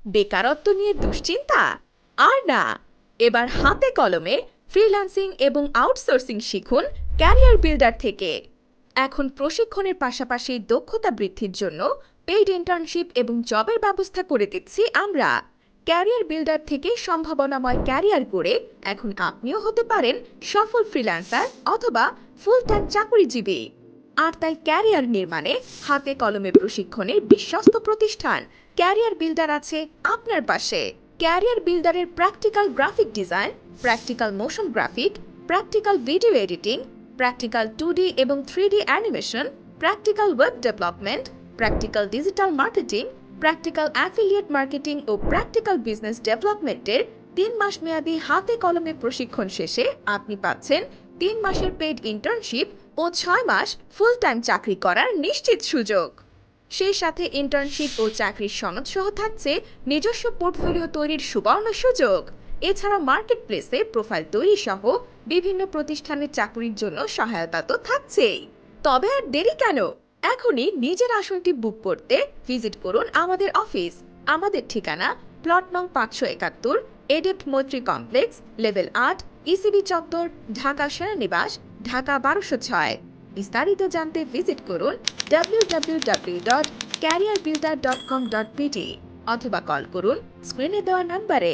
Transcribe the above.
বেকারত্ব নিয়ে দুশ্চিন্তা? আর না, এবার হাতে কলমে ফ্রিল্যান্সিং এবং আউটসোর্সিং শিখুন ক্যারিয়ার বিল্ডার থেকে। এখন প্রশিক্ষণের পাশাপাশি দক্ষতা বৃদ্ধির জন্য পেইড ইন্টার্নশিপ এবং জবের ব্যবস্থা করে দিচ্ছি আমরা। ক্যারিয়ার বিল্ডার থেকে সম্ভাবনাময় ক্যারিয়ার গড়ে এখন আপনিও হতে পারেন সফল ফ্রিল্যান্সার অথবা ফুল টাইম চাকরিজীবী। আর তাই ক্যারিয়ার নির্মাণে হাতে কলমে প্রশিক্ষণের বিশ্বস্ত প্রতিষ্ঠান ক্যারিয়ার বিল্ডার আছে আপনার পাশে। ক্যারিয়ার বিল্ডারের practical graphic design, practical motion graphic, practical video editing, practical 2D এবং 3D animation, practical web development, practical digital marketing, practical affiliate marketing ও প্র্যাকটিক্যাল বিজনেস ডেভেলপমেন্টের 3 মাস মেয়াদী হাতে কলমে প্রশিক্ষণ শেষে আপনি পাচ্ছেন 3 মাসের পেইড ইন্টার্নশিপ ও 6 মাস ফুল টাইম চাকরি করার নিশ্চিত সুযোগ। সেই সাথে ইন্টার্নশিপ ও চাকরির সনদ সহ থাকছে নিজস্ব পোর্টফোলিও তৈরির সুবর্ণ সুযোগ। এছাড়া মার্কেট প্লেসে প্রোফাইল তৈরি সহ বিভিন্ন প্রতিষ্ঠানের চাকরির জন্য সহায়তা তো থাকছেই। তবে আর দেরি কেন? এখনই নিজের আসনটি বুক করতে ভিজিট করুন আমাদের অফিস। আমাদের ঠিকানা প্লট নং 571, এডিপ্ট মৈত্রী কমপ্লেক্স, লেভেল 8, ইসিবি চত্বর, ঢাকা সেনানিবাস, ঢাকা 1206। বিস্তারিত জানতে ভিজিট করুন www.careerbuilder.com.pt অথবা কল করুন স্ক্রিনে দেওয়া নম্বরে।